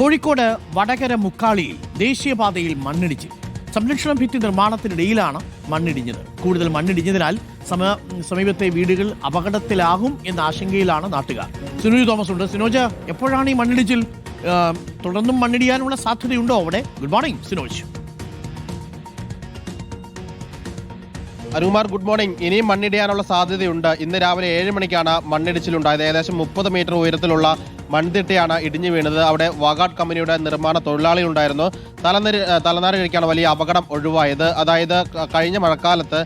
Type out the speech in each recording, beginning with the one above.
കോഴിക്കോട് വടകര മുക്കാളിയിൽ ദേശീയപാതയിൽ മണ്ണിടിച്ച് സംരക്ഷണ ഭിത്തി നിർമ്മാണത്തിനിടയിലാണ് മണ്ണിടിഞ്ഞത്. കൂടുതൽ മണ്ണിടിഞ്ഞതിനാൽ സമീപത്തെ വീടുകൾ അപകടത്തിലാകും എന്ന ആശങ്കയിലാണ് നാട്ടുകാർ. സിനോജ് തോമസ് ഉണ്ട്. സിനോജ്, എപ്പോഴാണ് ഈ മണ്ണിടിച്ചിൽ? തുടർന്നും മണ്ണിടിയാനുള്ള സാധ്യതയുണ്ടോ അവിടെ? Good morning Sinoj. Anukumar, good morning. ഇനിയും മണ്ണിടിയാനുള്ള സാധ്യതയുണ്ട്. ഇന്ന് രാവിലെ 7 മണിക്കാണ് മണ്ണിടിച്ചിലുണ്ടായത്. ഏകദേശം 30 മീറ്റർ ഉയരത്തിലുള്ള മൺതിട്ടയാണ് ഇടിഞ്ഞു വീണത്. അവിടെ വാഗാഡ് കമ്പനിയുടെ നിർമ്മാണ തൊഴിലാളികളുണ്ടായിരുന്നു. തലനാരി കഴിക്കാണ് വലിയ അപകടം ഒഴിവായത്. അതായത് കഴിഞ്ഞ മഴക്കാലത്ത്,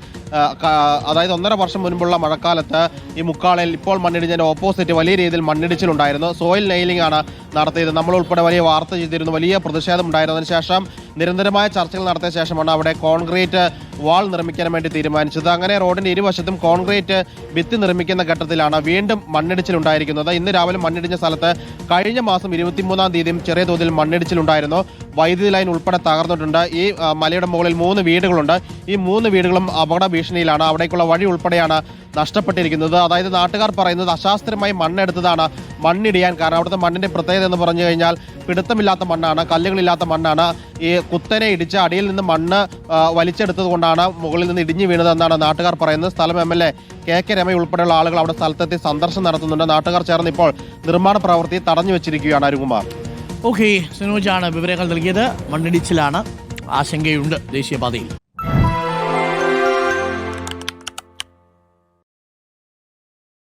അതായത് 1.5 വർഷം മുൻപുള്ള മഴക്കാലത്ത് ഈ മുക്കാളിൽ ഇപ്പോൾ മണ്ണിടിഞ്ഞതിന്റെ ഓപ്പോസിറ്റ് വലിയ രീതിയിൽ മണ്ണിടിച്ചിലുണ്ടായിരുന്നു. സോയിൽ നെയിലിംഗ് ആണ് നടത്തിയത്. നമ്മളുൾപ്പെടെ വലിയ വാർത്ത ചെയ്തിരുന്നു. വലിയ പ്രതിഷേധം ഉണ്ടായിരുന്നതിന് ശേഷം നിരന്തരമായ ചർച്ചകൾ നടത്തിയ ശേഷമാണ് അവിടെ കോൺക്രീറ്റ് വാൾ നിർമ്മിക്കാൻ വേണ്ടി തീരുമാനിച്ചത്. അങ്ങനെ റോഡിന്റെ ഇരുവശത്തും കോൺക്രീറ്റ് ഭിത്തി നിർമ്മിക്കുന്ന ഘട്ടത്തിലാണ് വീണ്ടും മണ്ണിടിച്ചിലുണ്ടായിരിക്കുന്നത്. ഇന്ന് രാവിലെ മണ്ണിടിഞ്ഞ സ്ഥലത്ത് കഴിഞ്ഞ മാസം 23-ാം തീയതിയും ചെറിയ തോതിൽ മണ്ണിടിച്ചിലുണ്ടായിരുന്നു. വൈദ്യുതി ലൈൻ ഉൾപ്പെടെ തകർന്നിട്ടുണ്ട്. ഈ മലയുടെ മുകളിൽ 3 വീടുകളുണ്ട്. ഈ 3 വീടുകളും അപകട ഭീഷണിയിലാണ്. അവിടേക്കുള്ള വഴി ഉൾപ്പെടെയാണ് നഷ്ടപ്പെട്ടിരിക്കുന്നത്. അതായത് നാട്ടുകാർ പറയുന്നത് അശാസ്ത്രീയമായി മണ്ണെടുത്തതാണ് മണ്ണിടിയാൻ കാരണം. അവിടുത്തെ മണ്ണിന്റെ പ്രത്യേകത എന്ന് പറഞ്ഞു കഴിഞ്ഞാൽ പിടുത്തമില്ലാത്ത മണ്ണാണ്, കല്ലുകളില്ലാത്ത മണ്ണാണ്. ഈ കുത്തനെ ഇടിച്ച് അടിയിൽ നിന്ന് മണ്ണ് വലിച്ചെടുത്തത് കൊണ്ടാണ് മുകളിൽ നിന്ന് ഇടിഞ്ഞു വീണതെന്നാണ് നാട്ടുകാർ പറയുന്നത്. സ്ഥലം MLA KK രമ ഉൾപ്പെടെയുള്ള ആളുകൾ അവിടെ സ്ഥലത്തെത്തി സന്ദർശനം നടത്തുന്നുണ്ട്. നാട്ടുകാർ ചേർന്ന് ഇപ്പോൾ നിർമ്മാണ പ്രവൃത്തി തടഞ്ഞു വെച്ചിരിക്കുകയാണ്. അരുകുമാർ. ഓക്കെ, സിനോജാണ് വിവരങ്ങൾ നൽകിയത്. മണ്ണിടിച്ചിലാണ്, ആശങ്കയുണ്ട് ദേശീയപാതയിൽ.